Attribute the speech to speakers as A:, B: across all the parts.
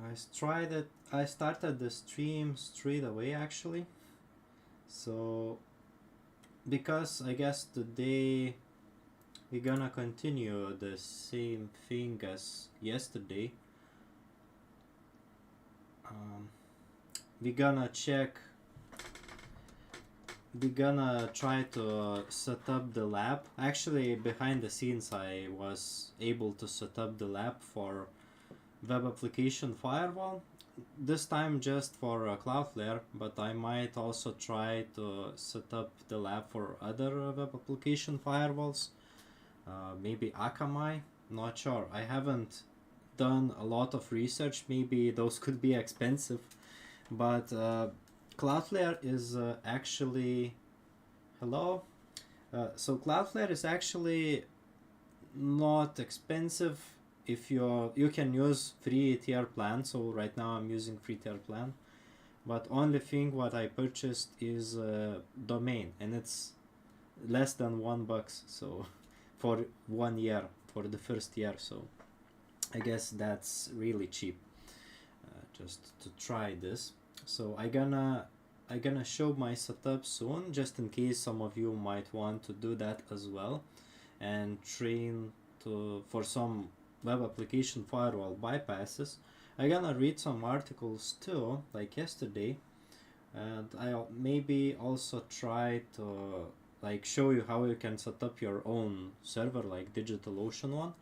A: I started the stream straight away actually. So because I guess today we're gonna continue the same thing as yesterday. We're gonna check. We're gonna try to set up the lab. Actually, behind the scenes, I was able to set up the lab for web application firewall. This time just for Cloudflare, but I might also try to set up the lab for other web application firewalls. Maybe Akamai, not sure. I haven't done a lot of research. Maybe those could be expensive, but Cloudflare is actually hello. So Cloudflare is actually not expensive if you can use free tier plan. So right now I'm using free tier plan, but only thing what I purchased is domain, and it's less than $1. So for 1 year, for the first year, so I guess that's really cheap. Just to try this. So I gonna show my setup soon, just in case some of you might want to do that as well and train for some web application firewall bypasses. I'm gonna read some articles too, like yesterday, and I'll maybe also try to like show you how you can set up your own server like DigitalOcean one,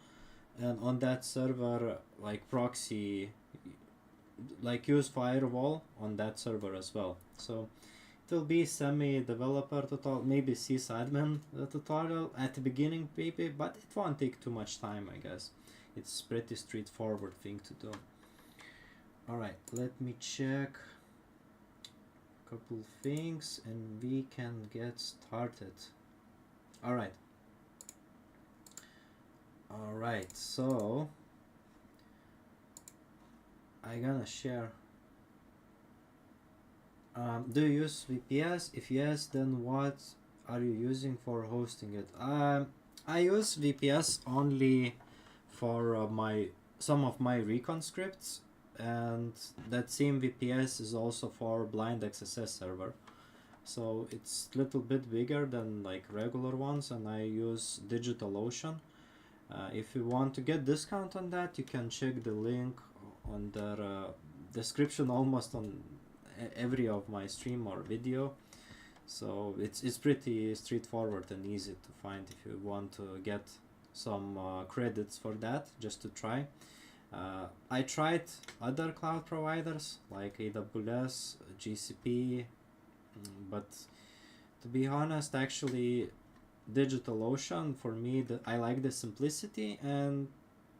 A: and on that server like proxy, like use firewall on that server as well. So it will be semi-developer tutorial, maybe sysadmin tutorial at the beginning maybe, but it won't take too much time, I guess. It's pretty straightforward thing to do. Alright, let me check a couple things and we can get started. Alright, so I'm gonna share. Do you use VPS? If yes, then what are you using for hosting it? I use VPS only for some of my recon scripts, and that same VPS is also for blind XSS server. So it's a little bit bigger than like regular ones, and I use DigitalOcean. If you want to get discount on that, you can check the link on the description almost on every of my stream or video. So it's pretty straightforward and easy to find if you want to get some credits for that, just to try. I tried other cloud providers like AWS, GCP, but to be honest, actually DigitalOcean, for me, I like the simplicity, and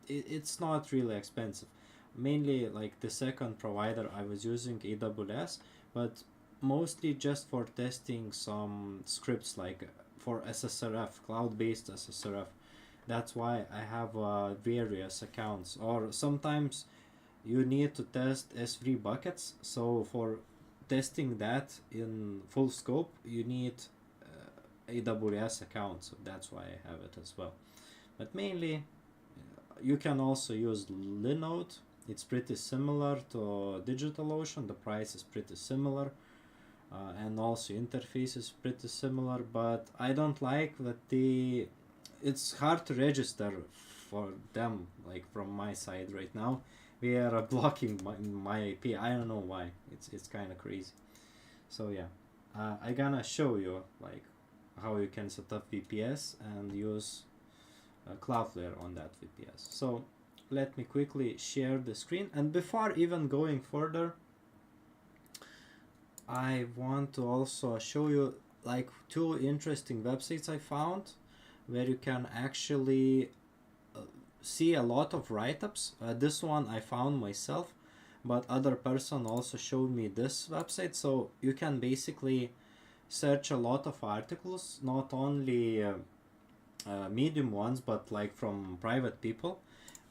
A: it's not really expensive. Mainly like the second provider I was using AWS, but mostly just for testing some scripts like for SSRF, cloud-based SSRF. That's why I have various accounts, or sometimes you need to test S3 buckets, so for testing that in full scope you need AWS account, so that's why I have it as well. But mainly you can also use Linode. It's pretty similar to DigitalOcean, the price is pretty similar, and also interface is pretty similar, but I don't like that it's hard to register for them, like from my side right now. We are blocking my IP, I don't know why, it's kind of crazy. So yeah, I'm gonna show you like how you can set up VPS and use Cloudflare on that VPS. So let me quickly share the screen, and before even going further, I want to also show you like 2 interesting websites I found where you can actually see a lot of write-ups. This one I found myself, but other person also showed me this website, so you can basically search a lot of articles, not only medium ones, but like from private people.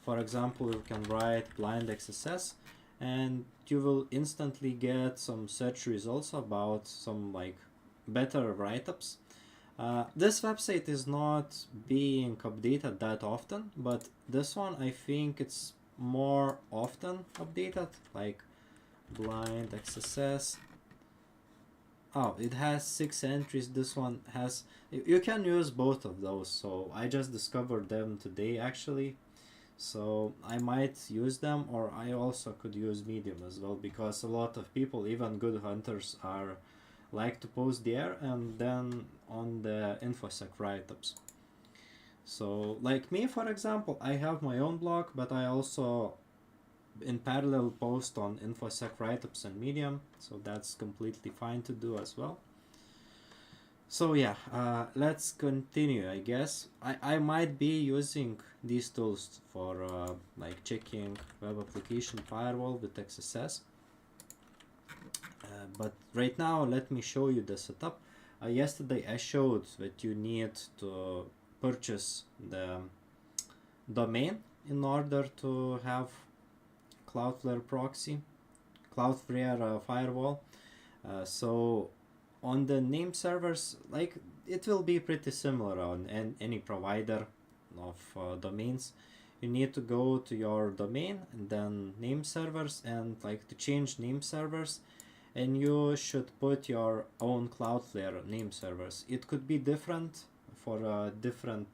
A: For example, you can write blind XSS and you will instantly get some search results about some like better write-ups. This website is not being updated that often, but this one I think it's more often updated, like blind XSS. Oh, it has 6 entries. This one has, you can use both of those, so I just discovered them today actually. So I might use them, or I also could use medium as well, because a lot of people, even good hunters, are like to post there and then on the infosec write-ups. So like me, for example, I have my own blog, but I also in parallel post on infosec write-ups and medium, so that's completely fine to do as well. So yeah, let's continue. I guess I might be using these tools for like checking web application firewall with XSS, but right now let me show you the setup. Yesterday I showed that you need to purchase the domain in order to have Cloudflare proxy, Cloudflare firewall. So on the name servers, like it will be pretty similar on any provider of domains. You need to go to your domain and then name servers, and like to change name servers, and you should put your own Cloudflare name servers. It could be different for different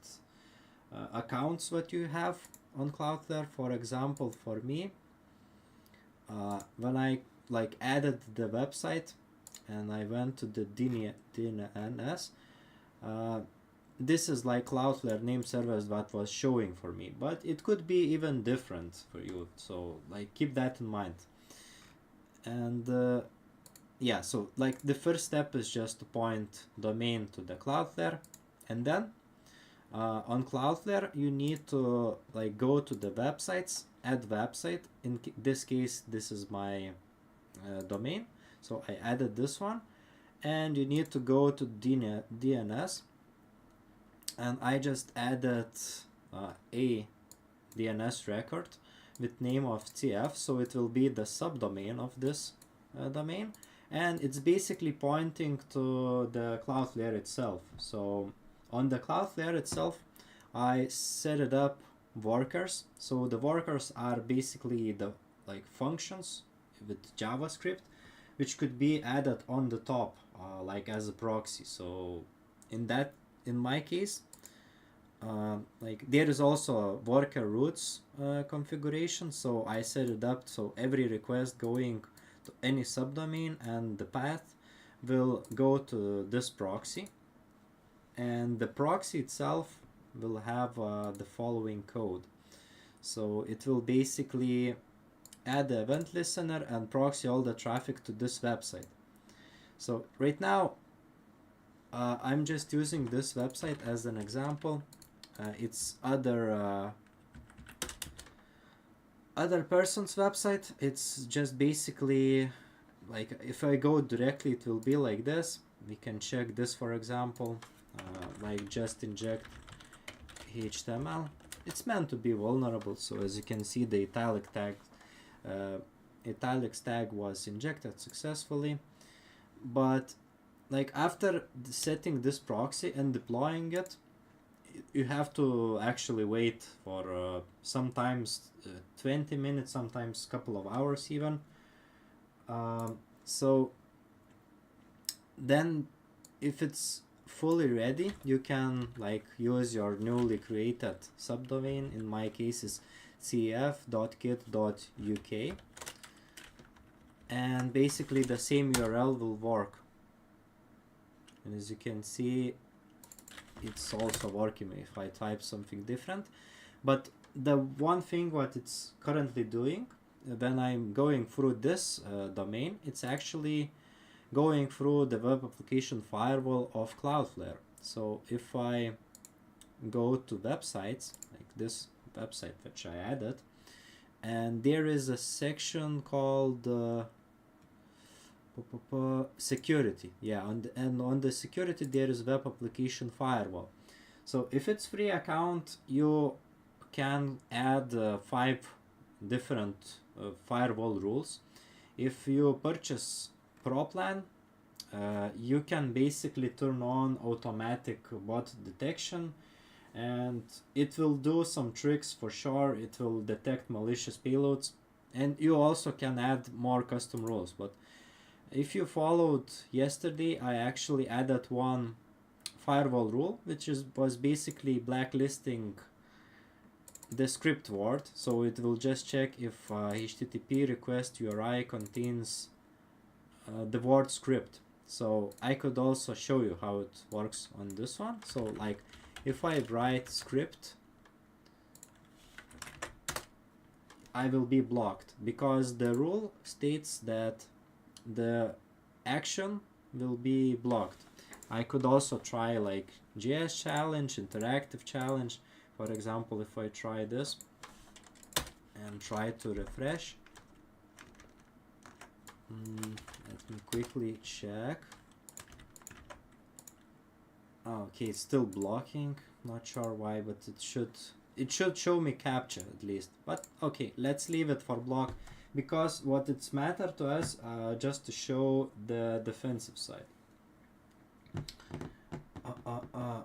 A: accounts that you have on Cloudflare. For example, for me, when I like added the website and I went to the DNS, this is like Cloudflare name servers that was showing for me, but it could be even different for you, so like keep that in mind. And yeah, so like the first step is just to point domain to the Cloudflare, and then on Cloudflare you need to like go to the websites, add website. In this case, this is my domain, so I added this one, and you need to go to DNS, and I just added a DNS record with name of TF, so it will be the subdomain of this domain, and it's basically pointing to the Cloudflare itself. So on the Cloudflare itself, I set it up workers. So the workers are basically the like functions with JavaScript, which could be added on the top, like as a proxy. So in my case, like there is also a worker routes configuration. So I set it up so every request going to any subdomain and the path will go to this proxy, and the proxy itself will have the following code. So it will basically add the event listener and proxy all the traffic to this website. So right now I'm just using this website as an example. It's other person's website. It's just basically like if I go directly, it will be like this. We can check this, for example, like just inject HTML. It's meant to be vulnerable, so as you can see, the italics tag was injected successfully. But like after setting this proxy and deploying it, you have to actually wait for sometimes 20 minutes, sometimes a couple of hours even. So then if it's fully ready, you can like use your newly created subdomain. In my case is cef.kit.uk, and basically the same URL will work, and as you can see, it's also working if I type something different. But the one thing what it's currently doing when I'm going through this domain, it's actually going through the web application firewall of Cloudflare. So if I go to websites, like this website which I added, and there is a section called security, yeah, and on the security there is web application firewall. So if it's free account, you can add 5 different firewall rules. If you purchase Pro plan, you can basically turn on automatic bot detection, and it will do some tricks for sure. It will detect malicious payloads, and you also can add more custom rules. But if you followed yesterday, I actually added one firewall rule, which was basically blacklisting the script word, so it will just check if HTTP request URI contains the word script. So I could also show you how it works on this one. So like if I write script, I will be blocked because the rule states that the action will be blocked. I could also try like JS challenge, interactive challenge. For example, if I try this and try to refresh, let me quickly check. Okay, it's still blocking. Not sure why, but it should show me captcha at least. But okay, let's leave it for block, because what it's matter to us just to show the defensive side.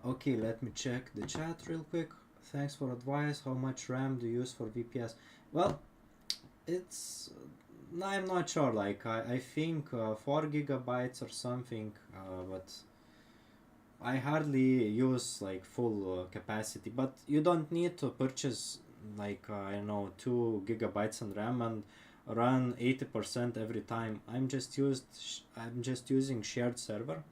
A: Okay, let me check the chat real quick. Thanks for advice. How much RAM do you use for VPS? Well, it's I'm not sure. Like I think 4 gigabytes or something, but I hardly use like full capacity. But you don't need to purchase like I don't know 2 gigabytes in RAM and run 80% every time. I'm just using shared server,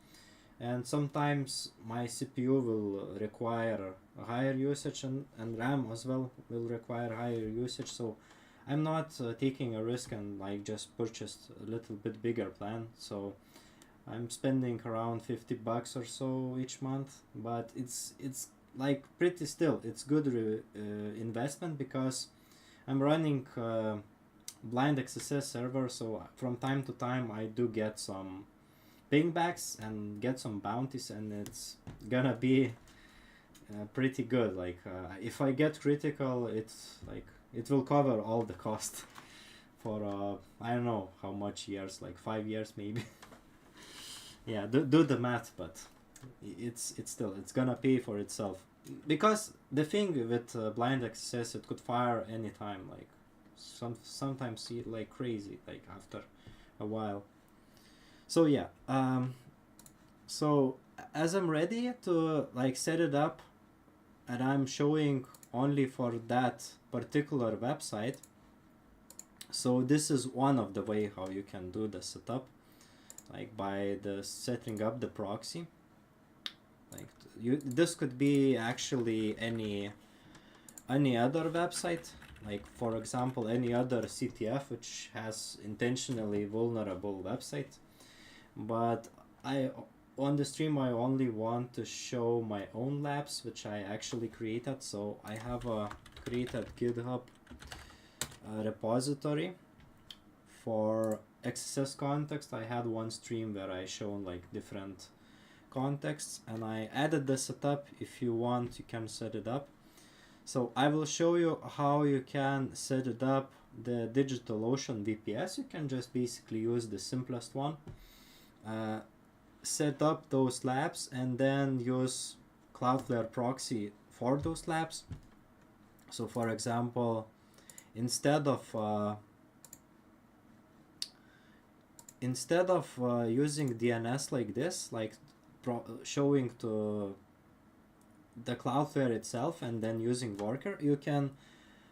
A: and sometimes my CPU will require a higher usage, and RAM as well will require higher usage. So I'm not taking a risk and like just purchased a little bit bigger plan. So I'm spending around $50 or so each month, but it's like pretty still. It's good investment, because I'm running blind XSS server, so from time to time I do get some pingbacks and get some bounties, and it's gonna be pretty good. Like if I get critical, it's like it will cover all the cost for I don't know how much years, like 5 years maybe. Yeah, do the math, but it's still it's gonna pay for itself, because the thing with blind XSS, it could fire anytime, like sometimes like crazy, like after a while. So yeah, so as I'm ready to like set it up, and I'm showing only for that particular website. So this is one of the way how you can do the setup, like by the setting up the proxy. Like this could be actually any other website, like for example any other CTF which has intentionally vulnerable website. But on the stream I only want to show my own labs which I actually created. So I have created GitHub repository for XSS context. I had one stream where I shown like different contexts, and I added the setup. If you want, you can set it up. So I will show you how you can set it up. The DigitalOcean VPS, you can just basically use the simplest one, set up those labs, and then use Cloudflare proxy for those labs. So for example, instead of using DNS like this, like showing to the Cloudflare itself and then using worker, you can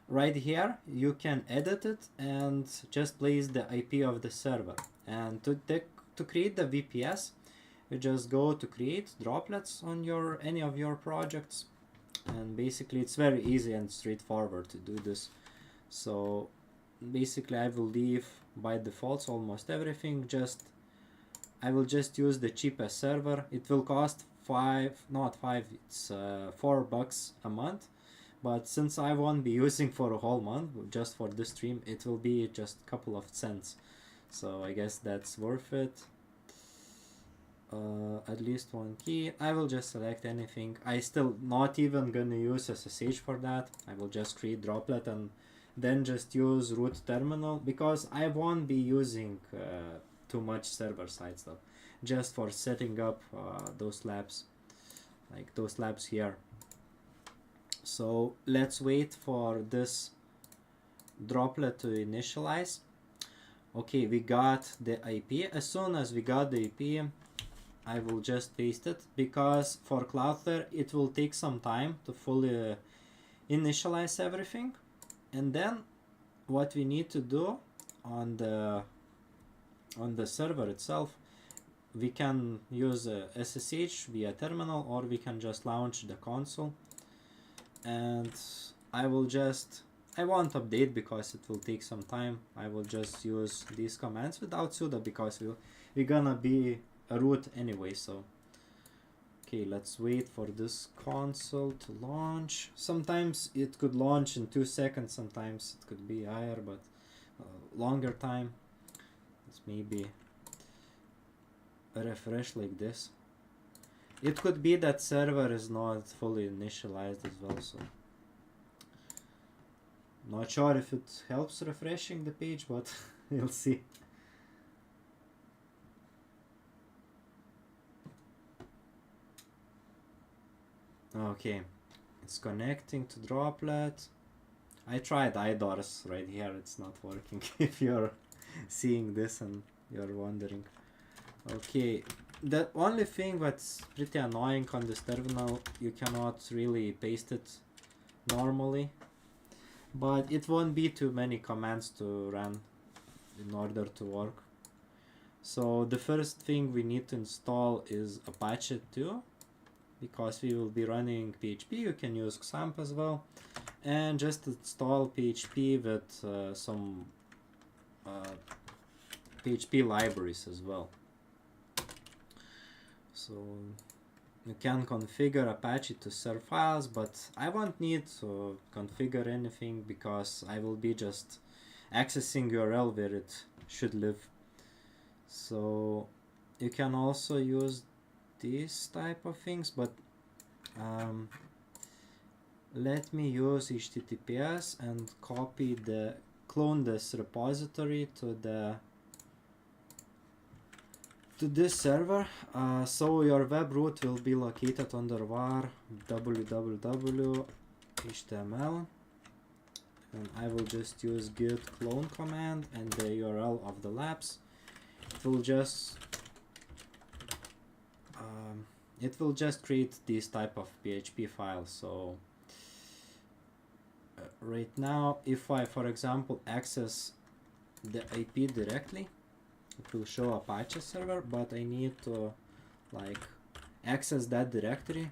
A: right here you can edit it and just place the IP of the server. And to create the VPS, you just go to create droplets on any of your projects, and basically it's very easy and straightforward to do this. So basically I will leave by default almost everything. I will just use the cheapest server. It will cost it's $4 a month, but since I won't be using for a whole month, just for this stream, it will be just a couple of cents. So I guess that's worth it. At least one key. I will just select anything. I still not even gonna use SSH for that. I will just create droplet and then just use root terminal, because I won't be using too much server side stuff, just for setting up those labs, like those labs here. So let's wait for this droplet to initialize. Okay, we got the IP. As soon as we got the IP, I will just paste it, because for Cloudflare it will take some time to fully initialize everything. And then what we need to do on the server itself, we can use SSH via terminal, or we can just launch the console. And I won't update because it will take some time. I will just use these commands without sudo, because we're gonna be a root anyway. So okay, let's wait for this console to launch. Sometimes it could launch in 2 seconds, sometimes it could be higher, but longer time. Let's maybe refresh like this. It could be that server is not fully initialized as well, so not sure if it helps refreshing the page, but we'll see. Okay, it's connecting to Droplet. I tried IDORS right here, it's not working if you're seeing this and you're wondering. Okay, the only thing that's pretty annoying on this terminal, you cannot really paste it normally, but it won't be too many commands to run in order to work. So the first thing we need to install is Apache 2, because we will be running PHP. You can use XAMPP as well, and just install PHP with some PHP libraries as well. So you can configure Apache to serve files, but I won't need to configure anything, because I will be just accessing URL where it should live. So you can also use these type of things, but let me use HTTPS and clone this repository to this server. So your web root will be located under var www html, and I will just use git clone command and the URL of the labs. It will just create this type of PHP file. So right now, if I, for example, access the IP directly, it will show Apache server, but I need to access that directory,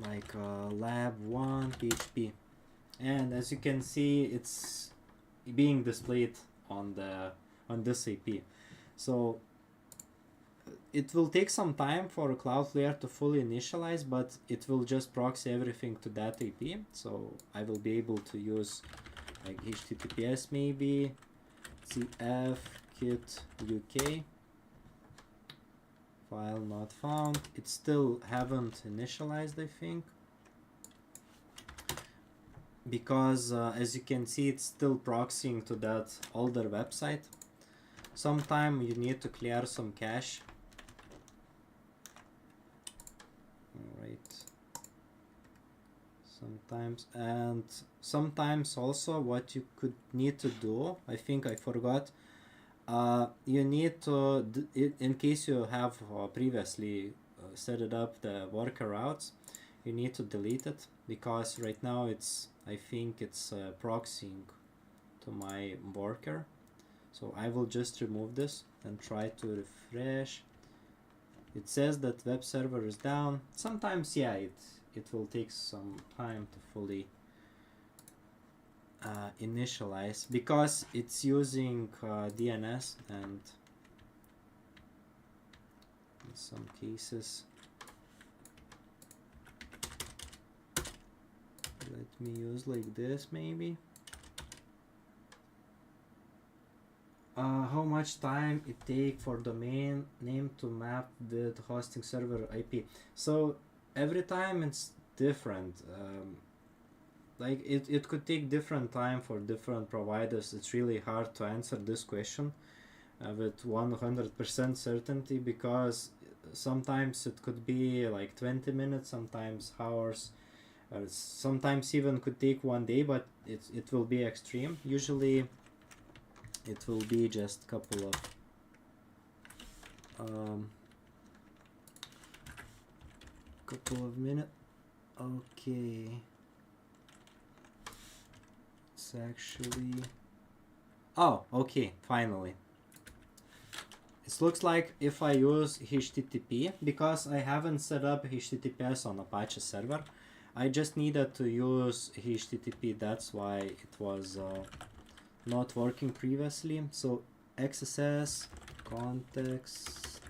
A: like lab1 PHP, and as you can see, it's being displayed on this IP. So it will take some time for Cloudflare to fully initialize, but it will just proxy everything to that IP. So I will be able to use like HTTPS maybe, cf kit uk, file not found. It still haven't initialized, I think, because as you can see, it's still proxying to that older website. Sometime you need to clear some cache. Alright. Sometimes also what you could need to do, I think I forgot, you need to, in case you have previously set it up the worker routes, you need to delete it, because right now I think it's proxying to my worker. So I will just remove this and try to refresh. It says that web server is down. Sometimes, yeah, it will take some time to fully initialize, because it's using DNS, and in some cases, let me use like this maybe. How much time it take for domain name to map with hosting server IP? So every time it's different. Like it could take different time for different providers. It's really hard to answer this question with 100% certainty, because sometimes it could be like 20 minutes, sometimes hours, sometimes even could take 1 day, but it will be extreme. Usually it will be just couple of minutes. Okay, it's actually, oh, okay, finally. It looks like if I use HTTP, because I haven't set up HTTPS on Apache server, I just needed to use HTTP. That's why it was not working previously. So XSS context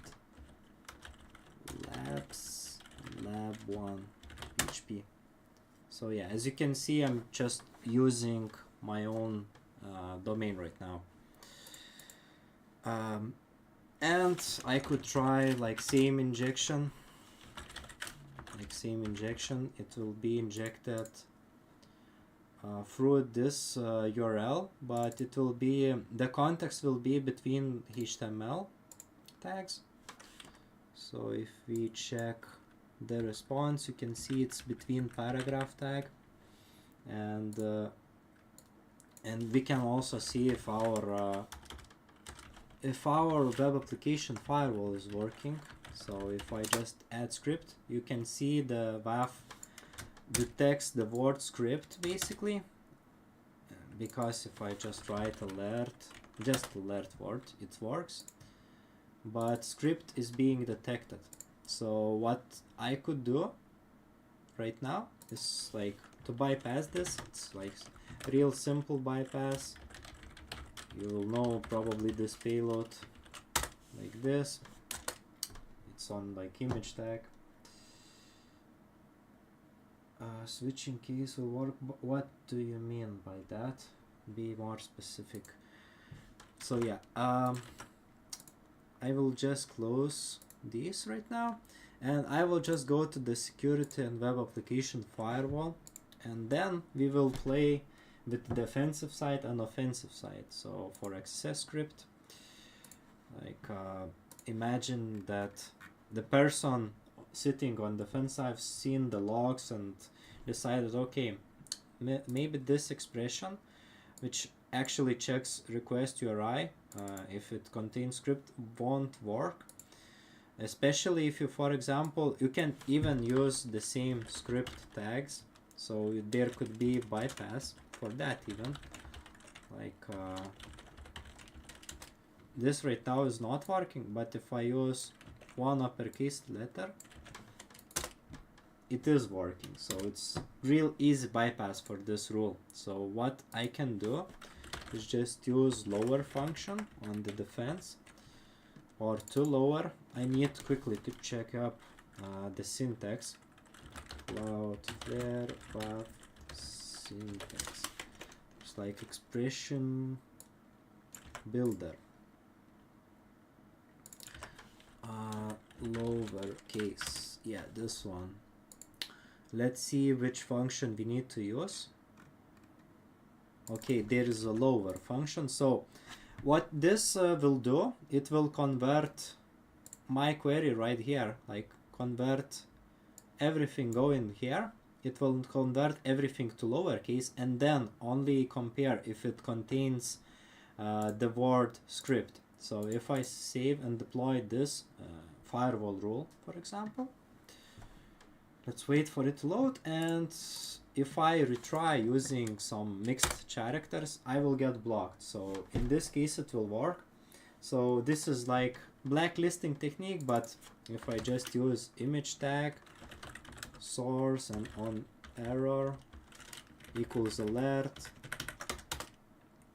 A: labs lab1 HP. So yeah, as you can see, I'm just using my own domain right now. And I could try like same injection. It will be injected through this URL, but it will be, the context will be between HTML tags. So if we check the response, you can see it's between paragraph tag, and we can also see if our web application firewall is working. So if I just add script, you can see the WAF detects the word script basically, because if I just write alert word, it works, but script is being detected. So what I could do right now is like to bypass this. It's like real simple bypass. You'll know probably this payload like this. It's on like image tag. Switching keys will work. What do you mean by that? Be more specific. So yeah, I will just close these right now, and I will just go to the security and web application firewall, and then we will play with the defensive side and offensive side. So for XSS script, like imagine that the person sitting on the defense side seen the logs and decided, okay, maybe this expression, which actually checks request URI, if it contains script, won't work. Especially if you, for example, you can even use the same script tags, so there could be bypass for that even. Like this right now is not working, but if I use one uppercase letter, it is working. So it's real easy bypass for this rule. So what I can do is just use lower function on the defense, or to lower, I need quickly to check up the syntax. Cloudflare path syntax. It's like expression builder. Lowercase. Yeah, this one. Let's see which function we need to use. Okay, there is a lower function. So what this will do, it will convert my query right here, like convert everything going here. It will convert everything to lowercase, and then only compare if it contains the word script. So if I save and deploy this firewall rule, for example, let's wait for it to load, and if I retry using some mixed characters, I will get blocked. So in this case it will work. So this is like blacklisting technique, but if I just use image tag source and on error equals alert,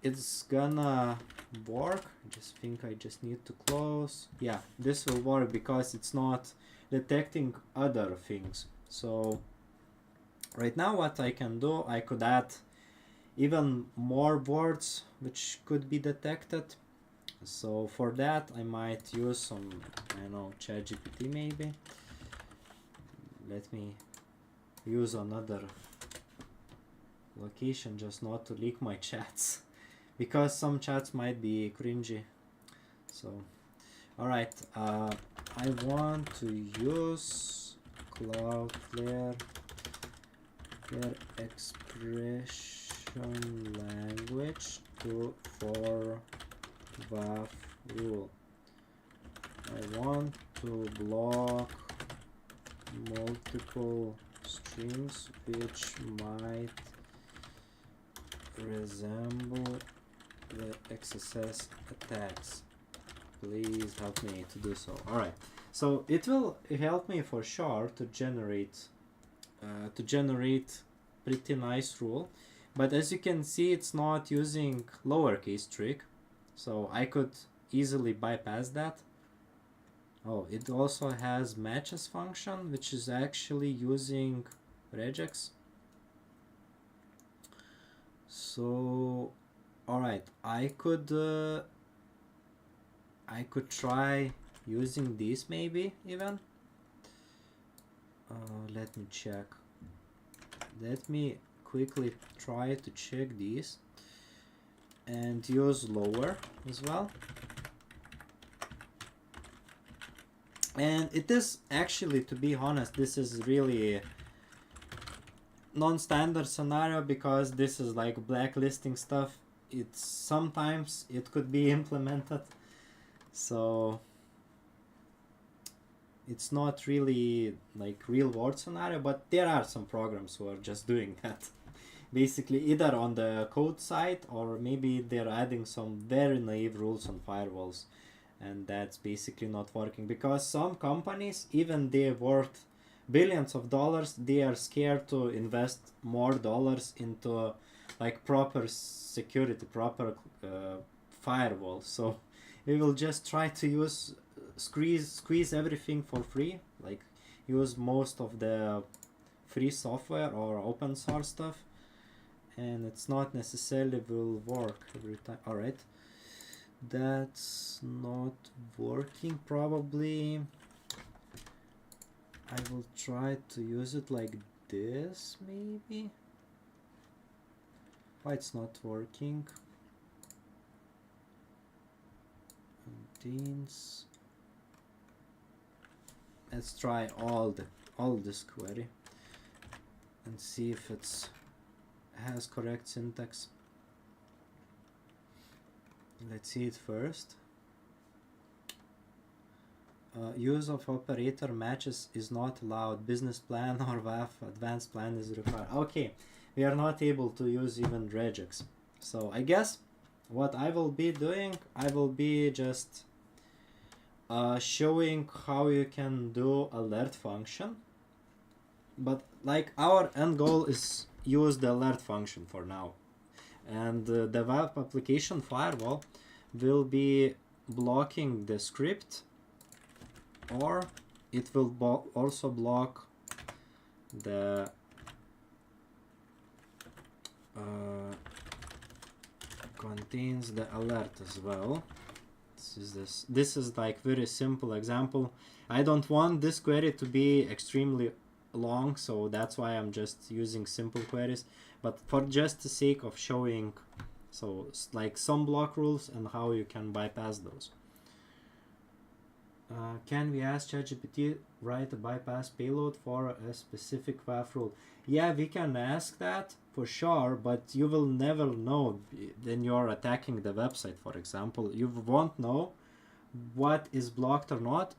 A: it's gonna work. I just think I just need to close. Yeah, this will work because it's not detecting other things. So right now what I can do, I could add even more words which could be detected. So for that I might use some, I don't know, ChatGPT maybe. Let me use another location just not to leak my chats because some chats might be cringy. So alright, I want to use Cloudflare expression language for WAF rule. I want to block multiple strings which might resemble the XSS attacks. Please help me to do so. Alright, so it will help me for sure to generate pretty nice rule, but as you can see it's not using lowercase trick, so I could easily bypass that. Oh, it also has matches function, which is actually using regex. So alright, I could try using this maybe even. Let me check. Let me quickly try to check these and use lower as well. And it is actually, to be honest, this is really non-standard scenario because this is like blacklisting stuff. It's sometimes it could be implemented, so it's not really like real world scenario, but there are some programs who are just doing that basically either on the code side or maybe they're adding some very naive rules on firewalls, and that's basically not working because some companies, even they're worth billions of dollars, they are scared to invest more dollars into like proper security, proper firewall. So we will just try to use squeeze everything for free, like use most of the free software or open source stuff, and it's not necessarily will work every time. All right, that's not working. Probably I will try to use it like this maybe. Why it's not working? Contains. Let's try all this query and see if it's has correct syntax. Let's see it first. Use of operator matches is not allowed. Business plan or WAF advanced plan is required. Okay, we are not able to use even regex. So I guess what I will be doing, I will be just showing how you can do alert function. But like our end goal is use the alert function for now. And the web application firewall will be blocking the script, or it will also block the contains the alert as well. This is like very simple example. I don't want this query to be extremely long, so that's why I'm just using simple queries, but for just the sake of showing, so like some block rules and how you can bypass those. Can we ask ChatGPT write a bypass payload for a specific WAF rule? Yeah, we can ask that for sure, but you will never know when you're attacking the website, for example. You won't know what is blocked or not.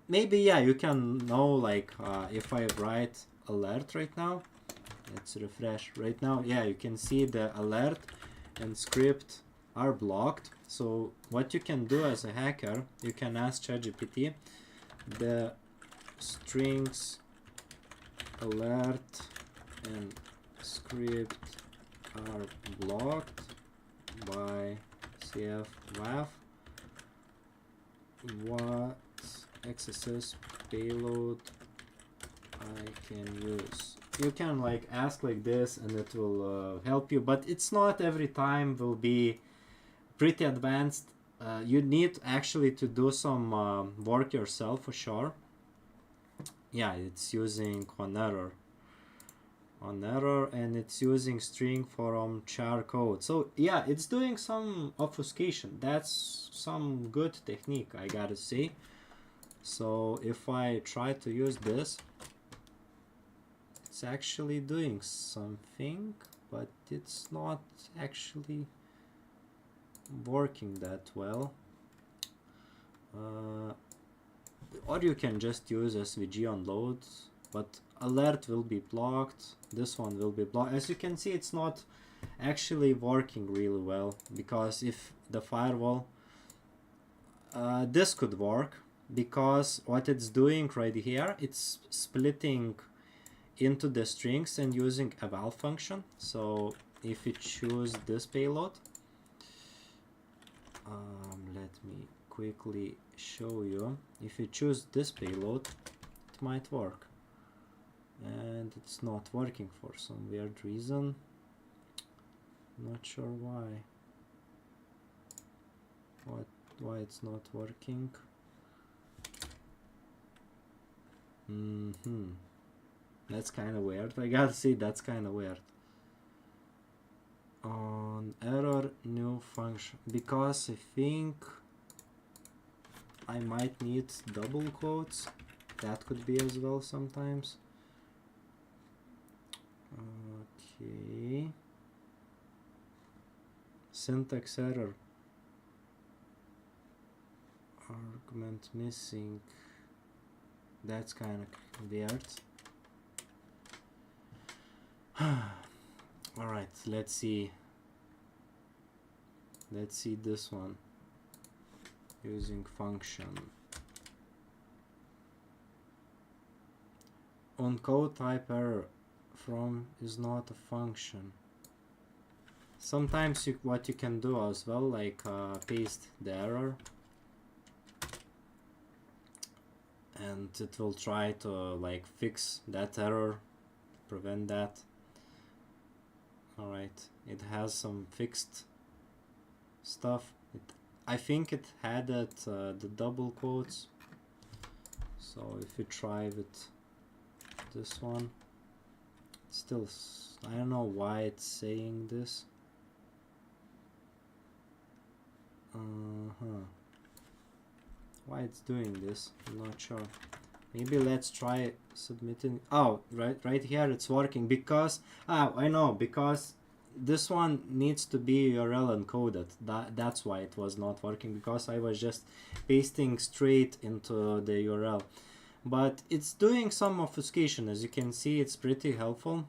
A: Maybe, yeah, you can know, like, if I write alert right now, let's refresh right now. Yeah, you can see the alert and script are blocked. So what you can do as a hacker, you can ask ChatGPT the strings alert and script are blocked by CF WAF. What XSS payload I can use? You can like ask like this and it will help you, but it's not every time will be pretty advanced. You need actually to do some work yourself for sure. Yeah, it's using on error, and it's using string from char code. So yeah, it's doing some obfuscation. That's some good technique, I gotta say. So if I try to use this, it's actually doing something, but it's not actually working that well. Or you can just use SVG on load, but alert will be blocked, this one will be blocked. As you can see, it's not actually working really well, because if the firewall, this could work, because what it's doing right here, it's splitting into the strings and using a val function. So if you choose this payload, let me quickly show you. If you choose this payload, it might work, and it's not working for some weird reason. Not sure why it's not working. That's kind of weird. I gotta say, that's kind of weird. On error new function, because I think I might need double quotes. That could be as well sometimes. Okay. Syntax error. Argument missing. That's kind of weird. Alright, let's see this one using function. On code type error from is not a function. Sometimes what you can do as well, like paste the error, and it will try to like fix that error, prevent that. Alright, it has some fixed stuff. I think it had the double quotes. So if you try with this one, still, I don't know why it's saying this. Why it's doing this, I'm not sure. Maybe let's try submitting. Oh, right here it's working, because I know, because this one needs to be URL encoded. That's why it was not working, because I was just pasting straight into the URL. But it's doing some obfuscation. As you can see, it's pretty helpful.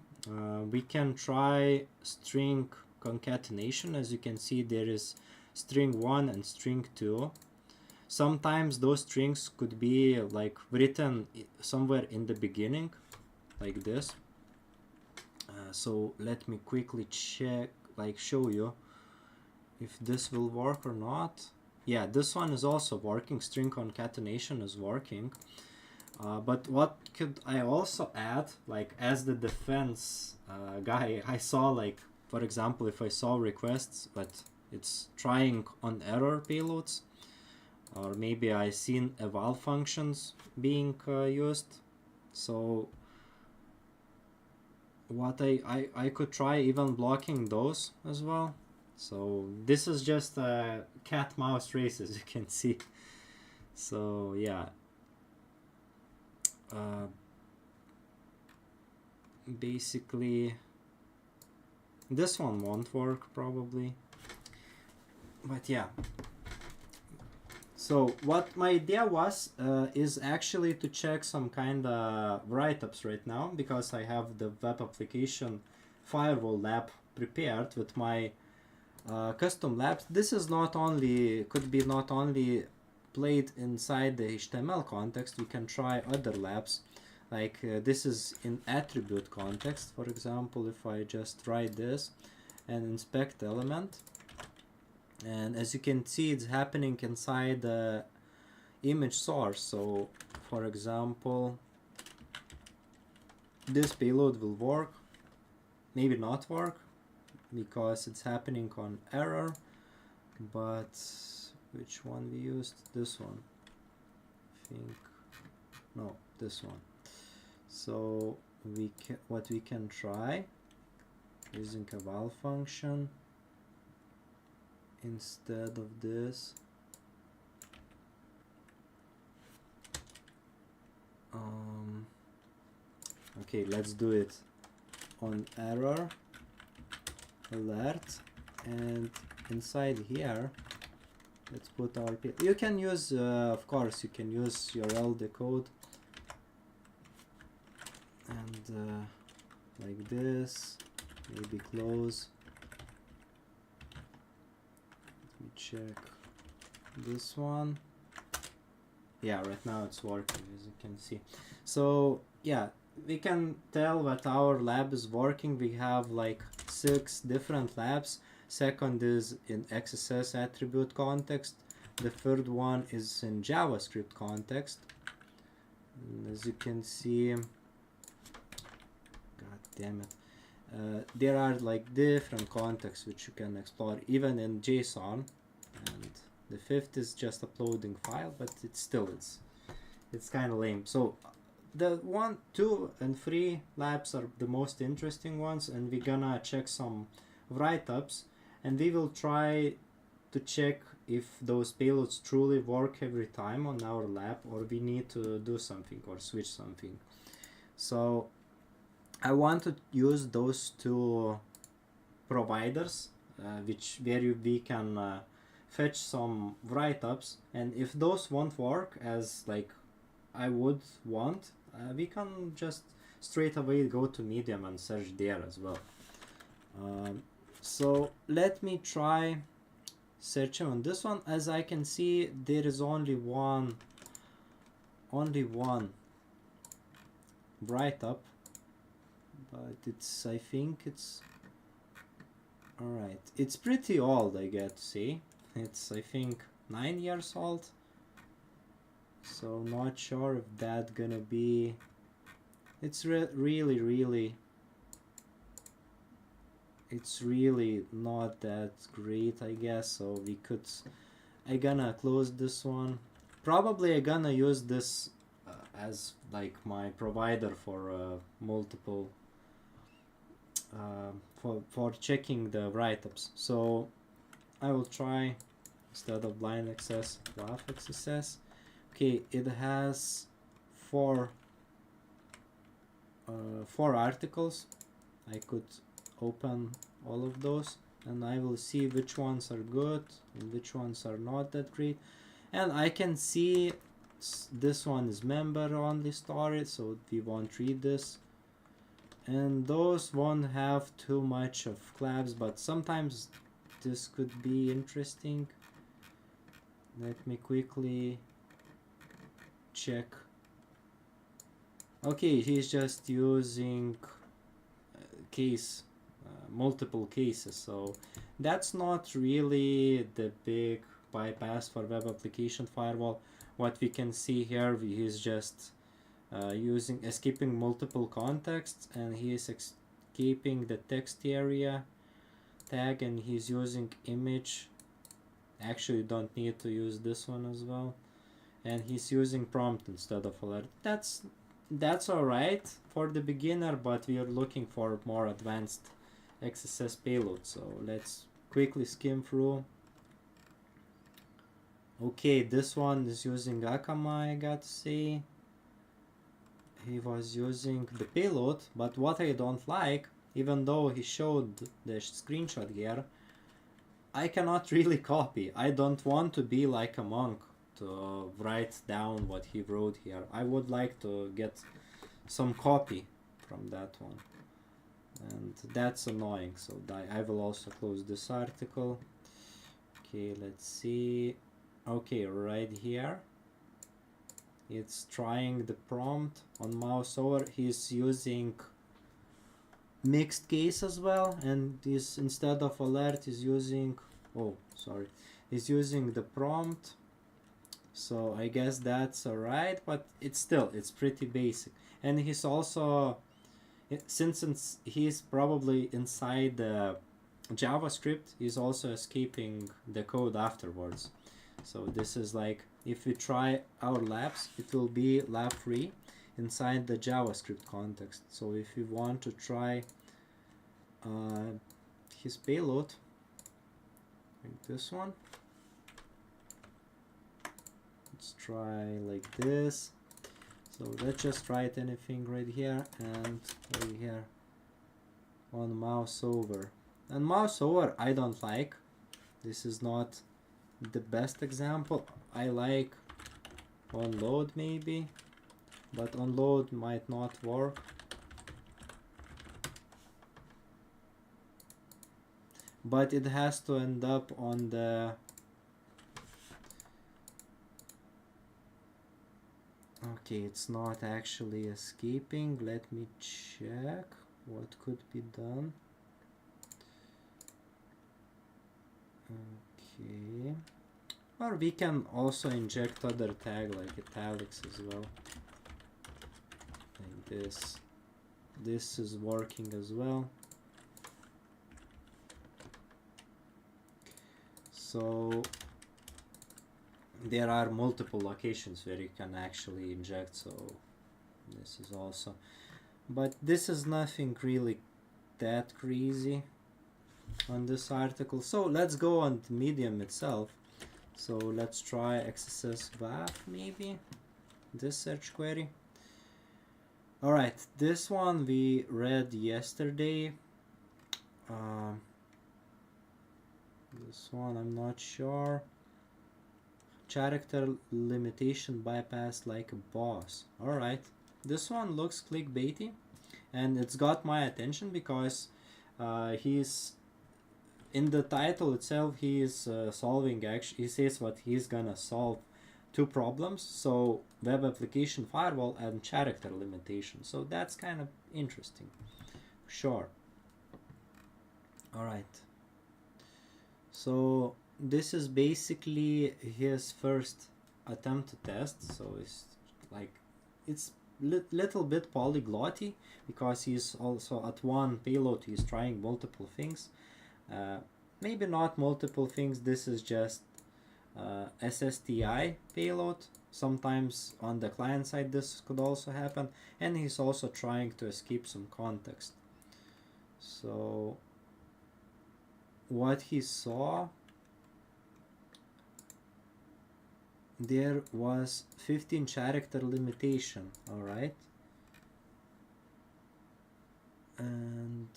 A: We can try string concatenation. As you can see, there is string 1 and string 2. Sometimes those strings could be like written somewhere in the beginning, like this. So let me quickly check, like show you if this will work or not. Yeah, this one is also working. String concatenation is working. But what could I also add, like as the defense guy, I saw, like, for example, if I saw requests but it's trying on error payloads, or maybe I seen eval functions being used. So what I could try even blocking those as well. So this is just a cat mouse race, as you can see. So yeah, basically this one won't work probably, but yeah. So what my idea was is actually to check some kind of write-ups right now, because I have the web application firewall lab prepared with my custom labs. This is not only, could be not only played inside the HTML context. We can try other labs, like this is in attribute context. For example, if I just write this and inspect element, and as you can see, it's happening inside the image source. So for example, this payload will work, maybe not work, because it's happening on error. But which one we used? This one, I think. No, this one. So we can, what we can try using a val function instead of this. Okay, let's do it on error alert, and inside here let's put our you can use of course you can use your LD code and like this, maybe close. Let me check this one. Yeah, right now it's working, as you can see. So yeah, we can tell that our lab is working. We have like 6 different labs. Second is in XSS attribute context. The third one is in JavaScript context. And as you can see, god damn it, there are like different contexts which you can explore, even in JSON. And the fifth is just uploading file, but it's kind of lame. So the 1, 2, and 3 labs are the most interesting ones, and we're gonna check some write-ups, and we will try to check if those payloads truly work every time on our lab, or we need to do something or switch something. So I want to use those 2 providers, where we can fetch some write-ups, and if those won't work as like I would want, we can just straight away go to Medium and search there as well. So let me try searching on this one. As I can see, there is only one write-up, but it's, I think it's alright. It's pretty old, I get to say. It's, I think, 9 years old. So not sure if that's gonna be, it's really it's really not that great, I guess. So we could, I gonna close this one. Probably I gonna use this as like my provider for multiple for checking the write-ups. So I will try, instead of blind access, WAF XSS. Okay, it has 4 articles. I could open all of those, and I will see which ones are good and which ones are not that great. And I can see this one is member only storage, so we won't read this. And those won't have too much of collabs, but sometimes this could be interesting. Let me quickly check. Okay, he's just using multiple cases, so that's not really the big bypass for web application firewall. What we can see here, he's just escaping multiple contexts, and he is escaping the text area tag, and he's using image. Actually, you don't need to use this one as well, and he's using prompt instead of alert. That's alright for the beginner, but we are looking for more advanced XSS payload. So let's quickly skim through. Okay, this one is using Akamai, I got to say. He was using the payload, but what I don't like, even though he showed the screenshot here, I cannot really copy. I don't want to be like a monk to write down what he wrote here. I would like to get some copy from that one, and that's annoying. So I will also close this article. Okay, let's see. Okay, right here it's trying the prompt on mouse over. He's using mixed case as well, and this, instead of alert, is using, oh sorry, he's using the prompt. So I guess that's alright, but it's pretty basic. And he's also, since he's probably inside the JavaScript, he's also escaping the code afterwards. So this is like, if we try our labs, it will be lab 3 inside the JavaScript context. So if we want to try his payload, like this one, let's try like this. So let's just write anything right here and right here on mouse over. And mouse over I don't like. This is not the best example. I like on load maybe, but on load might not work. But it has to end up on the okay, it's not actually escaping. Let me check what could be done. Okay, or we can also inject other tag like italics as well, like this. This is working as well. So there are multiple locations where you can actually inject, so this is also, but this is nothing really that crazy on this article. So let's go on the medium itself. So let's try XSS WAF maybe, this search query. Alright, this one we read yesterday. This one I'm not sure. Character limitation bypass like a boss. Alright, this one looks clickbaity and it's got my attention because he's in the title itself. He is solving, he says what he's gonna solve two problems, so web application firewall and character limitation. So that's kind of interesting, sure. Alright, so this is basically his first attempt to test, so it's like it's little bit polyglotty because he's also at one payload he's trying multiple things. Maybe not multiple things, this is just SSTI payload. Sometimes on the client side this could also happen, and he's also trying to escape some context. So what he saw, there was 15 character limitation. Alright, and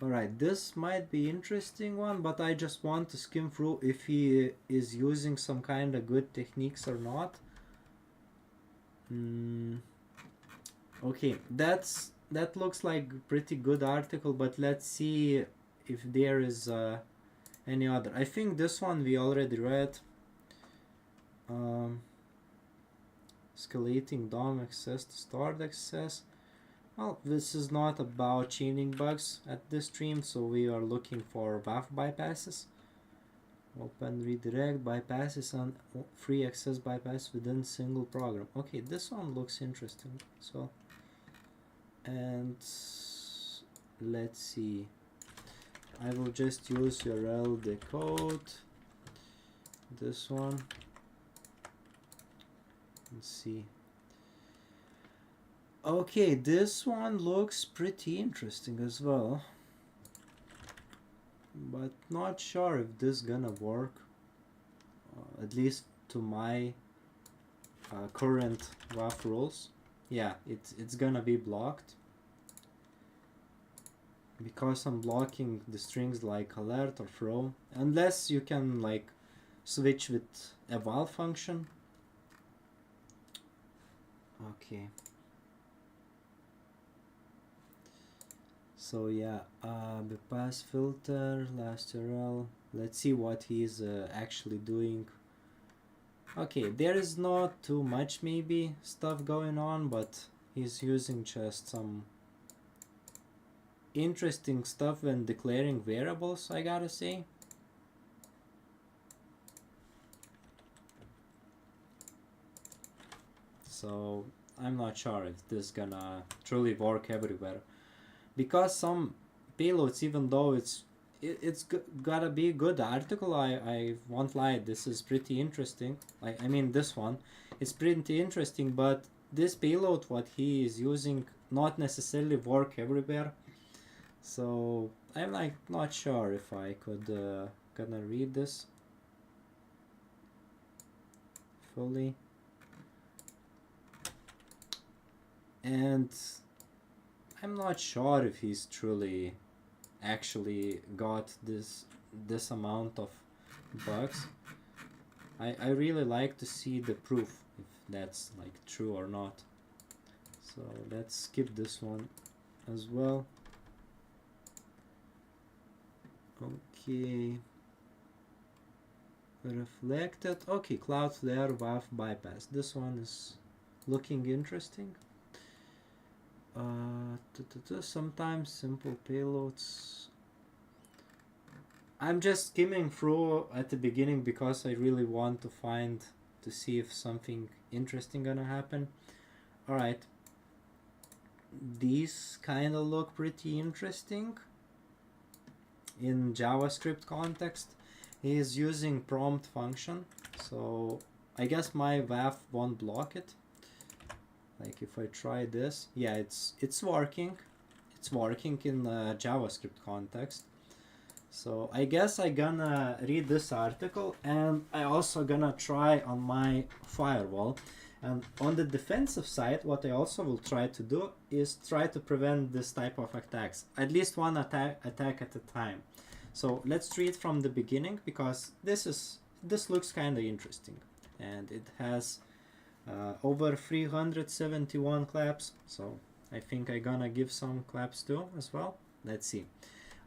A: alright, this might be interesting one, but I just want to skim through if he is using some kind of good techniques or not. Okay, that looks like pretty good article, but let's see if there is any other. I think this one we already read. Escalating DOM access to stored access. Well, this is not about chaining bugs at this stream, so we are looking for WAF bypasses. Open redirect bypasses and free access bypass within single program. Okay, this one looks interesting. So, and let's see. I will just use URL decode this one. Let's see. Okay, this one looks pretty interesting as well, but not sure if this gonna work, at least to my current WAF rules. Yeah, it's gonna be blocked because I'm blocking the strings like alert or throw, unless you can like switch with eval function. Okay. So yeah, bypass filter, last URL. Let's see what he's actually doing. Okay, there is not too much maybe stuff going on, but he's using just some interesting stuff when declaring variables, I gotta say. So I'm not sure if this gonna truly work everywhere, because some payloads, even though it's gotta be a good article, I won't lie, this is pretty interesting. Like, I mean, this one, it's pretty interesting, but this payload what he is using not necessarily work everywhere. So I'm like not sure if I could gonna read this fully. and I'm not sure if he's truly actually got this amount of bugs. I really like to see the proof if that's like true or not. So let's skip this one as well. Okay. Reflected. Okay, Cloudflare WAF bypass. This one is looking interesting. Sometimes simple payloads. I'm just skimming through at the beginning because I really want to see if something interesting gonna happen. Alright. These kinda look pretty interesting. In JavaScript context, he is using prompt function, so I guess my WAF won't block it. Like if I try this, yeah, it's working. It's working in JavaScript context. So I guess I gonna read this article, and I also gonna try on my firewall. And on the defensive side, what I also will try to do is try to prevent this type of attacks, at least one attack at a time. So let's read from the beginning, because this looks kind of interesting, and it has over 371 claps. So I think I gonna give some claps too as well. Let's see.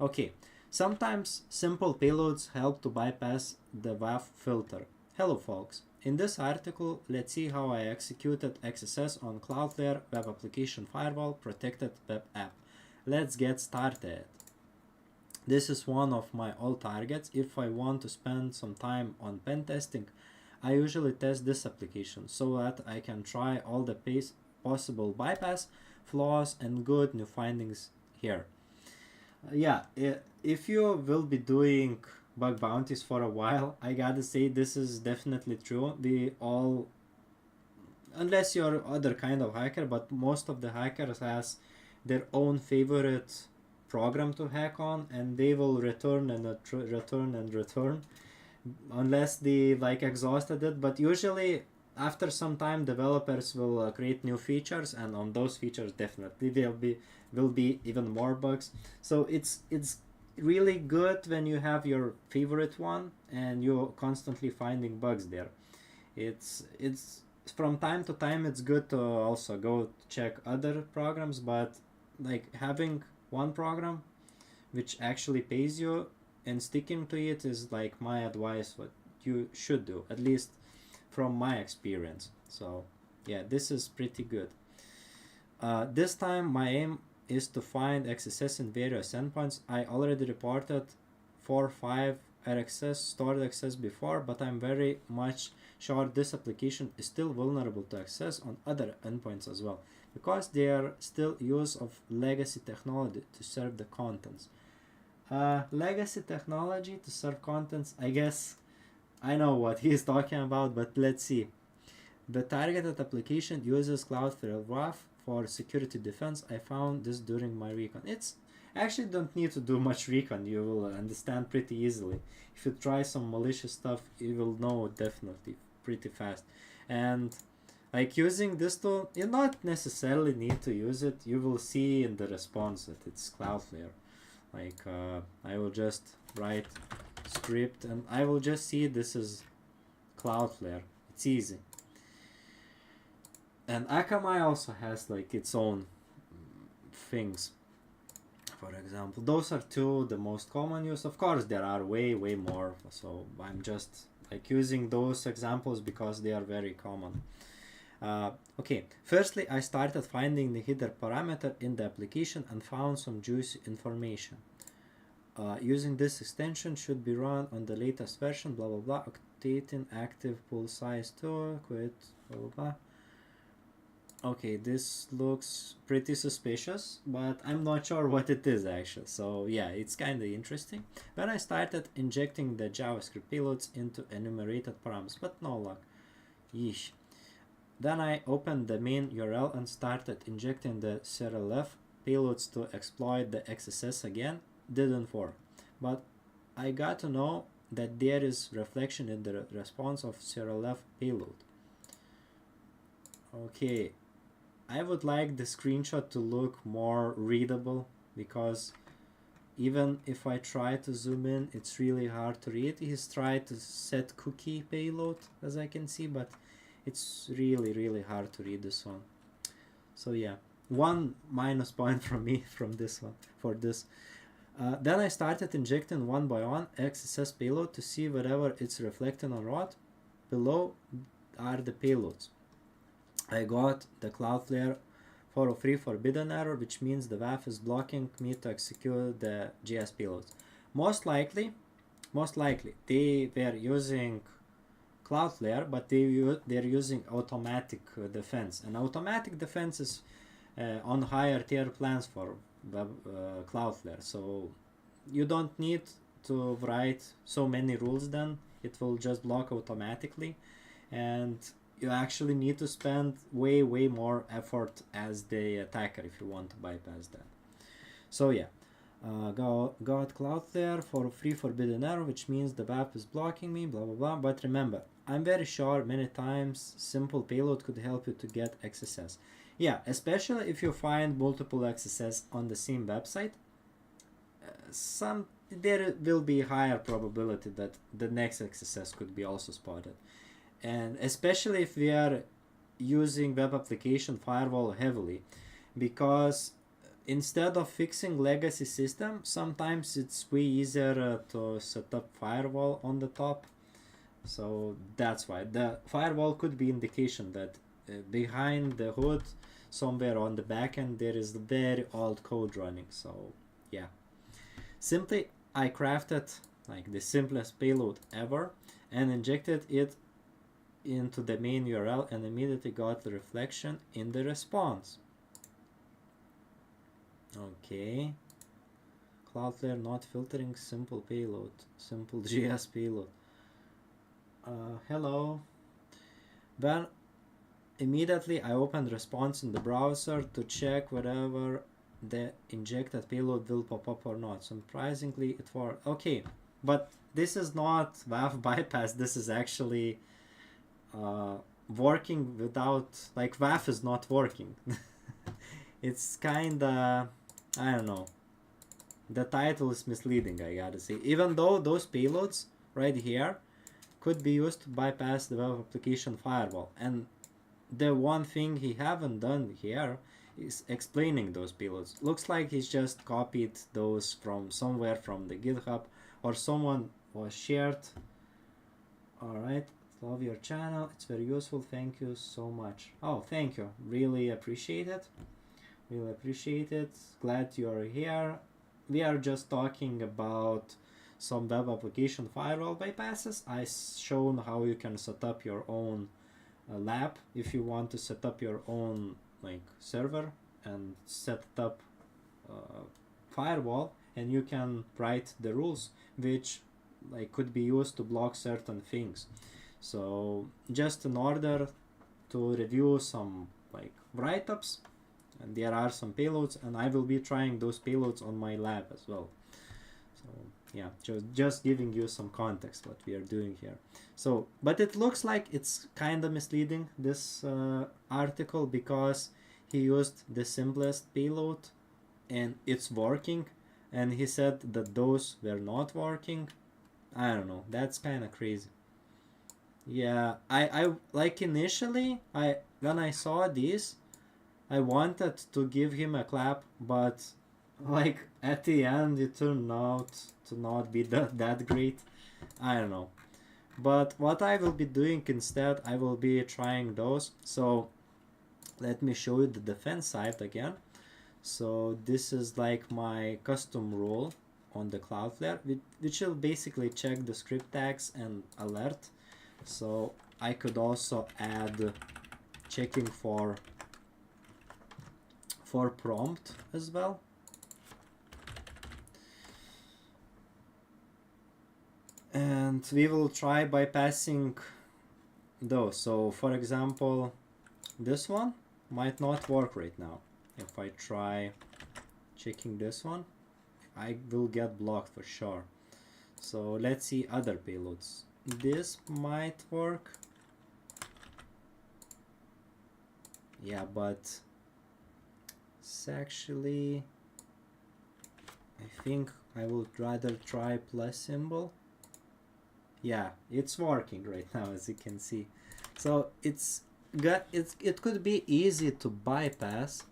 A: Okay, sometimes simple payloads help to bypass the WAF filter. Hello folks. In this article, let's see how I executed XSS on Cloudflare Web Application Firewall Protected Web App. Let's get started. This is one of my old targets. If I want to spend some time on pen testing, I usually test this application so that I can try all the possible bypass, flaws, and good new findings here. Yeah, if you will be doing bug bounties for a while, I gotta say this is definitely true. We all, unless you're other kind of hacker, but most of the hackers has their own favorite program to hack on, and they will return and return unless they like exhausted it. But usually after some time, developers will create new features, and on those features definitely will be even more bugs. So it's really good when you have your favorite one and you're constantly finding bugs there. It's from time to time it's good to also go check other programs, but like having one program which actually pays you and sticking to it is like my advice, what you should do, at least from my experience. So yeah, this is pretty good. This time my aim is to find XSS in various endpoints. I already reported 4 or 5 RxS stored access before, but I'm very much sure this application is still vulnerable to access on other endpoints as well, because they are still use of legacy technology to serve the contents. Legacy technology to serve contents, I guess I know what he's talking about, but let's see. The targeted application uses Cloudflare WAF for security defense. I found this during my recon. It's actually don't need to do much recon. You will understand pretty easily. If you try some malicious stuff, you will know definitely pretty fast. And like using this tool, you not necessarily need to use it. You will see in the response that it's Cloudflare. Like I will just write script and I will just see this is Cloudflare. It's easy. And Akamai also has like its own things. For example, those are two the most common use. Of course, there are way more. So I'm just like using those examples because they are very common. Okay, firstly, I started finding the header parameter in the application and found some juicy information. Using this extension should be run on the latest version, blah blah blah, octating active pool size 2, quit, blah blah blah. Okay, this looks pretty suspicious, but I'm not sure what it is actually. So yeah, it's kind of interesting. When I started injecting the JavaScript payloads into enumerated params, but no luck. Yeesh. Then I opened the main URL and started injecting the CRLF payloads to exploit the XSS again. Didn't work. But I got to know that there is reflection in the response of CRLF payload. Okay. I would like the screenshot to look more readable, because even if I try to zoom in, it's really hard to read. He's tried to set cookie payload, as I can see, but it's really hard to read this one. So yeah, one minus point from me from this one, for this. Then I started injecting one by one XSS payload to see whatever it's reflecting on what. Below are the payloads. I got the Cloudflare 403 forbidden error, which means the WAF is blocking me to execute the JS payloads. Most likely, they were using Cloudflare, but they're using automatic defense, and automatic defense is on higher tier plans for Cloudflare. So you don't need to write so many rules. Then it will just block automatically, and you actually need to spend way more effort as the attacker if you want to bypass that. So yeah, got Cloudflare for free forbidden error, which means the WAF is blocking me, blah blah blah. But remember, I'm very sure many times simple payload could help you to get XSS. Yeah, especially if you find multiple XSS on the same website, there will be higher probability that the next XSS could be also spotted. And especially if we are using web application firewall heavily, because instead of fixing legacy system, sometimes it's way easier to set up firewall on the top. So that's why the firewall could be indication that behind the hood, somewhere on the backend, there is very old code running. So yeah, simply I crafted like the simplest payload ever and injected it into the main URL and immediately got the reflection in the response. Okay, Cloudflare not filtering simple payload, simple JS payload. Hello. Then immediately I opened response in the browser to check whether the injected payload will pop up or not. Surprisingly it worked. Okay, but this is not WAF bypass, this is actually working without, like, WAF is not working. It's kinda, I don't know, the title is misleading, I gotta say, even though those payloads right here could be used to bypass the web application firewall. And the one thing he haven't done here is explaining those payloads. Looks like he's just copied those from somewhere from the GitHub, or someone was shared. Alright, love your channel, it's very useful, thank you so much. Oh, thank you, really appreciate it. Really appreciate it. Glad you're here. We are just talking about some web application firewall bypasses. I shown how you can set up your own lab if you want to set up your own like server and set up firewall, and you can write the rules which like could be used to block certain things. So just in order to review some like write-ups, and there are some payloads, and I will be trying those payloads on my lab as well. So yeah, just giving you some context what we are doing here. So, but it looks like it's kind of misleading, this article, because he used the simplest payload and it's working, and he said that those were not working. I don't know, that's kind of crazy. Yeah, I like initially when I saw this, I wanted to give him a clap, but like at the end it turned out to not be that great. I don't know. But what I will be doing instead, I will be trying those. So let me show you the defense side again. So this is like my custom rule on the Cloudflare, which will basically check the script tags and alert. So I could also add checking for prompt as well. And we will try bypassing those. So for example, this one might not work right now. If I try checking this one, I will get blocked for sure. So let's see other payloads. This might work. Yeah, but Let's actually, I think I would rather try plus symbol. Yeah, it's working right now, as you can see. So it could be easy to bypass.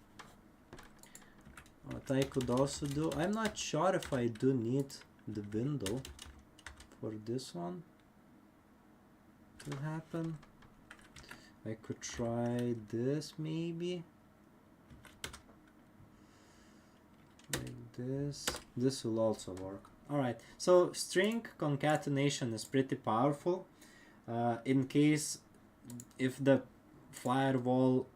A: What I could also do, I'm not sure if I do need the window for this one to happen. I could try this maybe. Like this. This will also work. Alright, so string concatenation is pretty powerful. In case if the firewall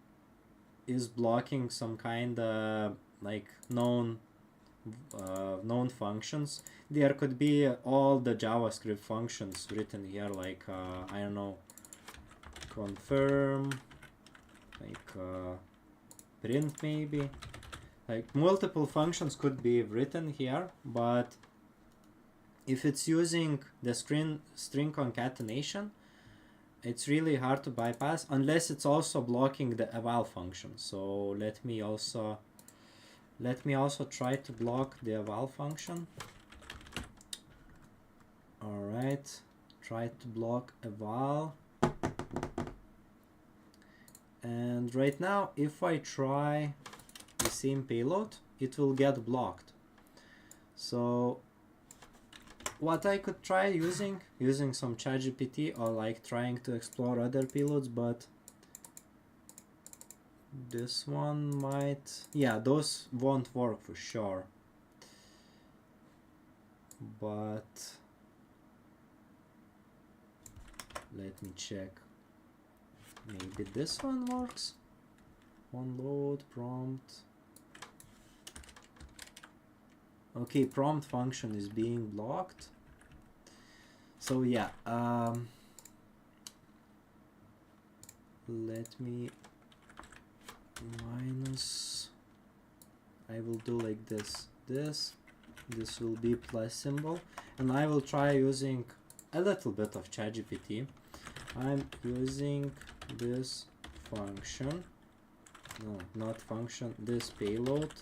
A: is blocking some kind of like known functions, there could be all the JavaScript functions written here, like I don't know, confirm, like print maybe, like multiple functions could be written here, but if it's using the string concatenation, it's really hard to bypass unless it's also blocking the eval function. So let me also try to block the eval function. All right, try to block eval. And right now, if I try the same payload, it will get blocked. So what I could try using some ChatGPT, or like trying to explore other payloads, but this one might, yeah, those won't work for sure. But let me check. Maybe this one works. Onload prompt. Okay, prompt function is being blocked. So yeah, let me minus, I will do like this, this will be plus symbol, and I will try using a little bit of ChatGPT. I'm using this function, no, not function, this payload.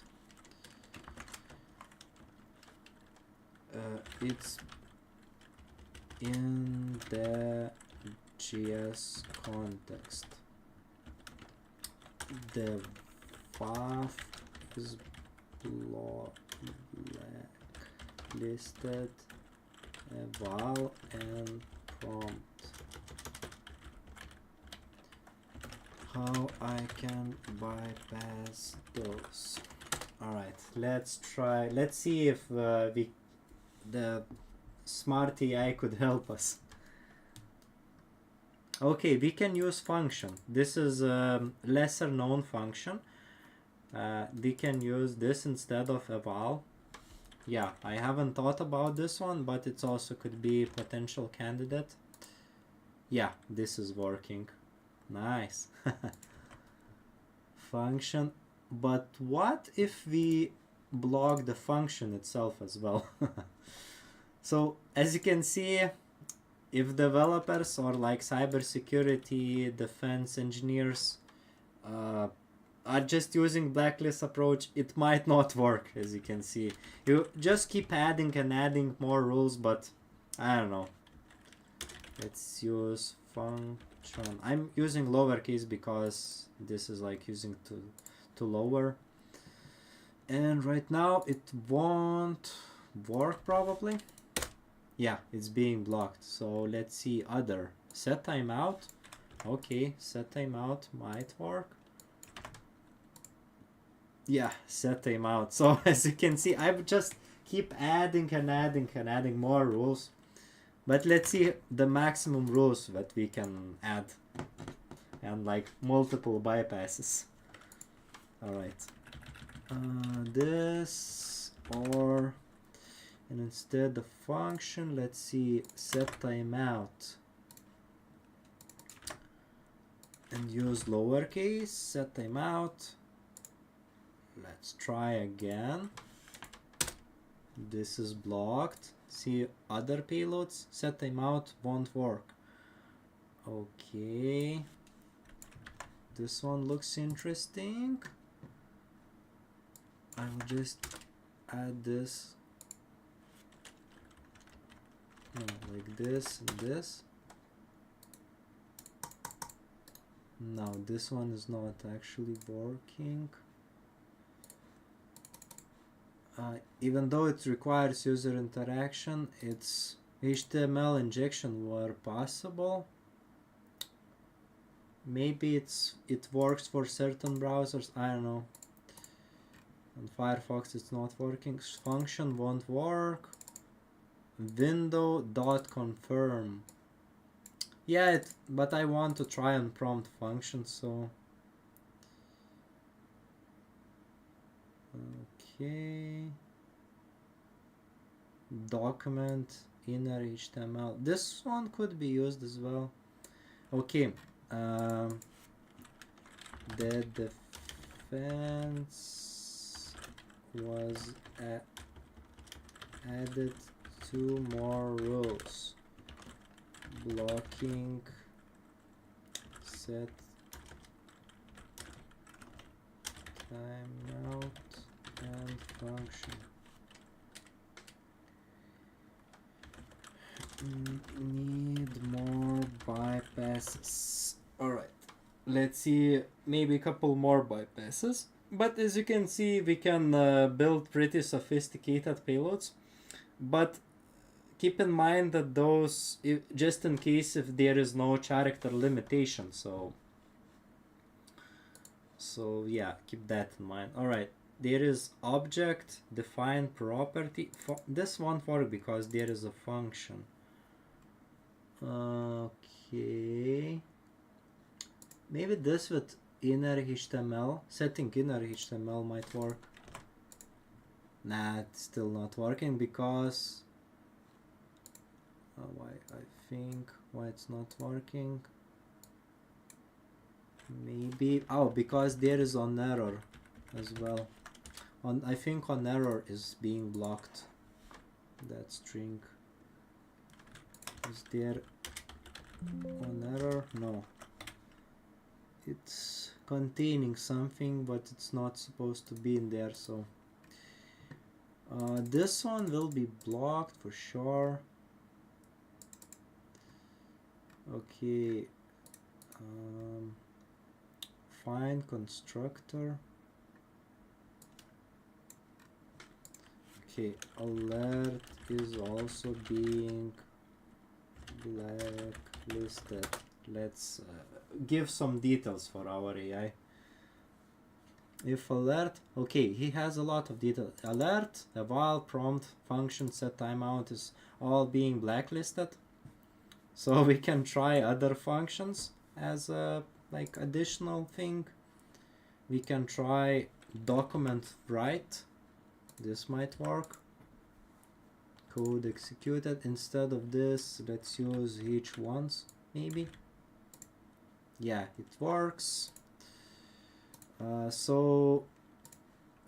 A: It's in the JS context. The WAF is blacklisted, eval and prompt. How I can bypass those. Alright, let's try. Let's see if the smart AI could help us. Okay, we can use function. This is a lesser known function. We can use this instead of eval. Yeah, I haven't thought about this one, but it also could be potential candidate. Yeah, this is working. Nice. Function. But what if we block the function itself as well? So as you can see, if developers or like cybersecurity defense engineers are just using blacklist approach, it might not work. As you can see, you just keep adding and adding more rules, but I don't know. Let's use function. I'm using lowercase because this is like using to lower, and right now it won't work probably. Yeah, it's being blocked. So let's see other. Set timeout. Okay, set timeout might work. Yeah, set timeout. So as you can see, I just keep adding and adding and adding more rules. But let's see the maximum rules that we can add. And like multiple bypasses. Alright. This or... And instead the function, let's see, set timeout. And use lowercase, set timeout. Let's try again. This is blocked. See other payloads, set timeout won't work. Okay. This one looks interesting. I will just add this. No, like this and this. No, this one is not actually working. Even though it requires user interaction, its HTML injection were possible. Maybe it works for certain browsers, I don't know. On Firefox it's not working. Function won't work. Window.confirm. Yeah, but I want to try on prompt function, so okay. Document inner HTML. This one could be used as well. Okay. The defense was added 2 more rules. Blocking set timeout and function. Need more bypasses. Alright, let's see, maybe a couple more bypasses. But as you can see, we can build pretty sophisticated payloads. But keep in mind that those, just in case if there is no character limitation, so yeah, keep that in mind. Alright, there is object define property. This won't work because there is a function. Okay, maybe this with inner HTML, setting inner HTML might work. Nah, it's still not working because why it's not working. Maybe because there is on error as well. I think on error is being blocked. That string is there on error. No, it's containing something but it's not supposed to be in there, so this one will be blocked for sure. Okay, find constructor. Okay, alert is also being blacklisted. Let's give some details for our AI. If alert, okay, he has a lot of detail. Alert, eval, prompt, function, set timeout is all being blacklisted. So we can try other functions as a like additional thing. We can try document write. This might work. Code executed. Instead of this, let's use each once maybe. Yeah, it works. So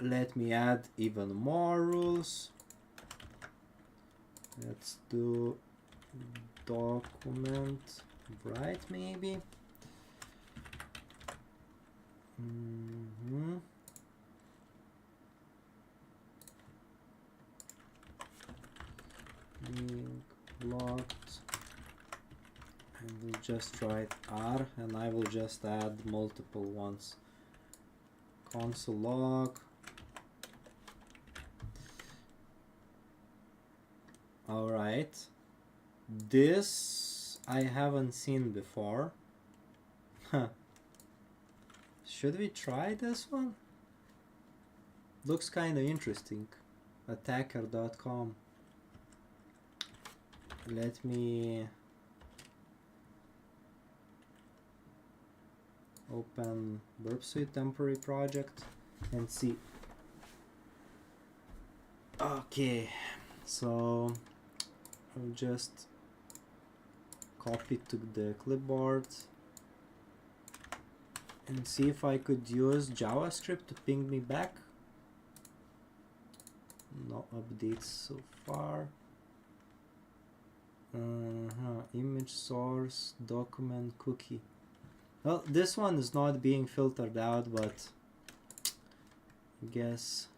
A: let me add even more rules. Let's do document write maybe. Being blocked. I will just write R and I will just add multiple ones. Console log. Alright. This I haven't seen before. Should we try this one? Looks kind of interesting. Attacker.com. Let me open Burp Suite temporary project and see. Okay, so I'll just copy to the clipboard and see if I could use JavaScript to ping me back. No updates so far. Image source, document, cookie. Well, this one is not being filtered out, but I guess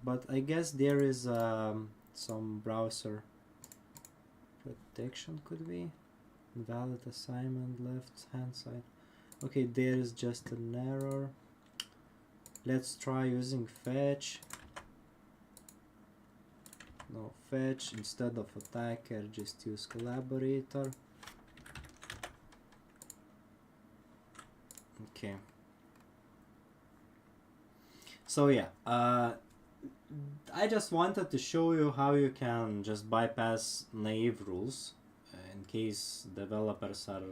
A: but I guess there is some browser protection, could be invalid assignment left hand side. Okay, there is just an error. Let's try using fetch. No, fetch instead of attacker, just use collaborator. Okay. So yeah, I just wanted to show you how you can just bypass naive rules in case developers are,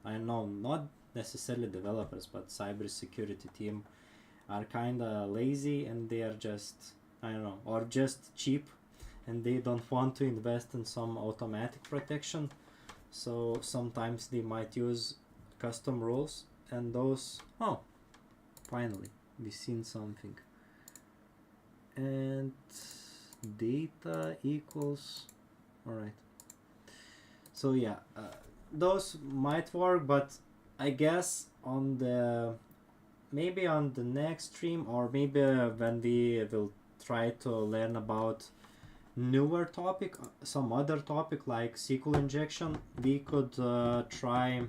A: I know, not necessarily developers, but cybersecurity team are kinda lazy and they are just, I don't know, or just cheap and they don't want to invest in some automatic protection. So sometimes they might use custom rules, and those, oh, finally, we've seen something. And data equals, alright. So yeah, those might work, but I guess on the, maybe on the next stream, or maybe when we will try to learn about newer topic, some other topic like SQL injection, we could try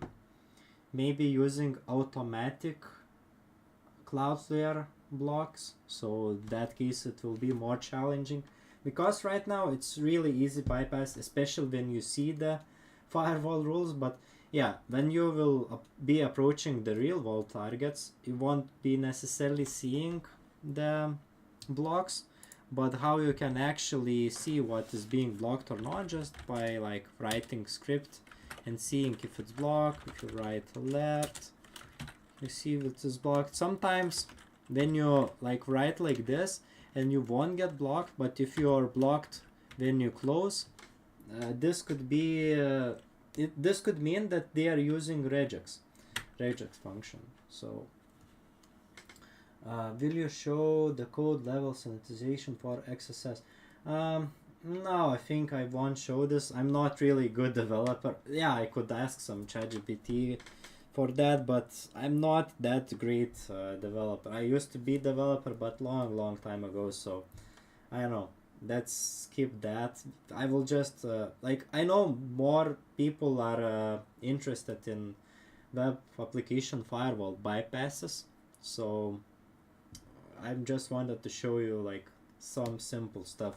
A: maybe using automatic Cloudflare blocks. So in that case it will be more challenging, because right now it's really easy bypass, especially when you see the firewall rules. But yeah, when you will be approaching the real world targets, you won't be necessarily seeing the blocks, but how you can actually see what is being blocked or not, just by like writing script and seeing if it's blocked. If you write alert, you see if it is blocked. Sometimes when you like write like this and you won't get blocked, but if you are blocked when you close, this could be this could mean that they are using regex function. So will you show the code level sanitization for XSS? No, I think I won't show this. I'm not really a good developer. Yeah, I could ask some ChatGPT for that, but I'm not that great developer. I used to be developer, but long time ago, so I don't know. Let's skip that. I will just like, I know more people are interested in web application firewall bypasses, so I just wanted to show you like some simple stuff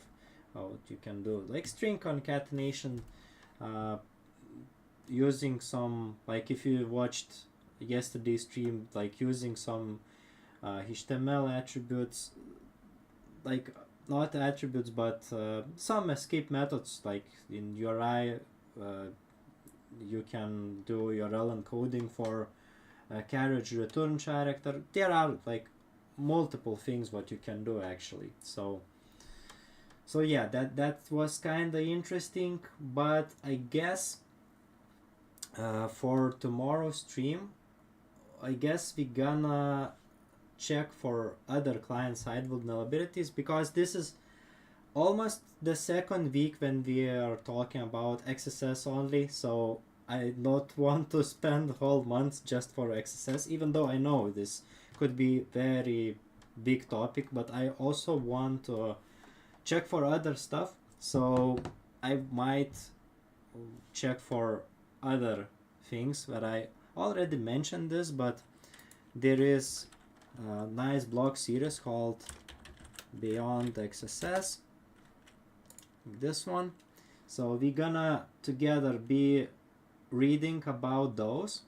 A: how you can do, like string concatenation, using some, like if you watched yesterday's stream, like using some HTML attributes, like not attributes but some escape methods, like in URI you can do URL encoding for carriage return character. There are like multiple things what you can do actually. So yeah, that was kind of interesting. But I guess for tomorrow's stream, I guess we gonna check for other client-side vulnerabilities, because this is almost the second week when we are talking about XSS only. So I don't want to spend whole months just for XSS, even though I know this could be very big topic, but I also want to check for other stuff. So I might check for other things that I already mentioned this, but there is a nice blog series called Beyond XSS, this one. So we're gonna together be reading about those.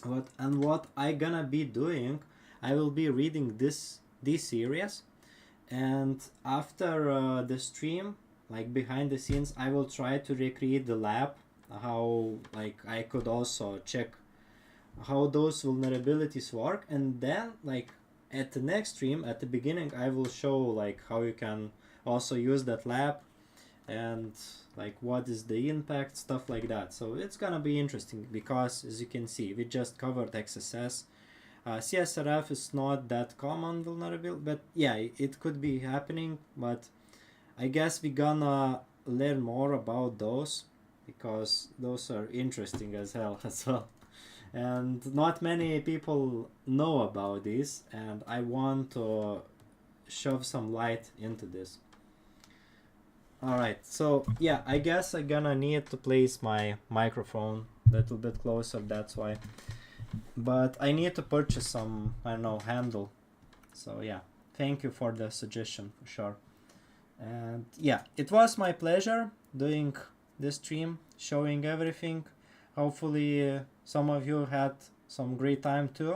A: What I gonna be doing, I will be reading this series, and after the stream, like behind the scenes, I will try to recreate the lab, how like I could also check how those vulnerabilities work, and then like at the next stream at the beginning I will show like how you can also use that lab, and like what is the impact, stuff like that. So it's gonna be interesting, because as you can see, we just covered XSS. CSRF is not that common vulnerability, but yeah, it could be happening. But I guess we're gonna learn more about those, because those are interesting as hell as well, and not many people know about this, and I want to shove some light into this. Alright, so yeah, I guess I'm gonna need to place my microphone a little bit closer, that's why. But I need to purchase some, I don't know, handle. So yeah, thank you for the suggestion for sure. And yeah, it was my pleasure doing this stream, showing everything. Hopefully some of you had some great time too.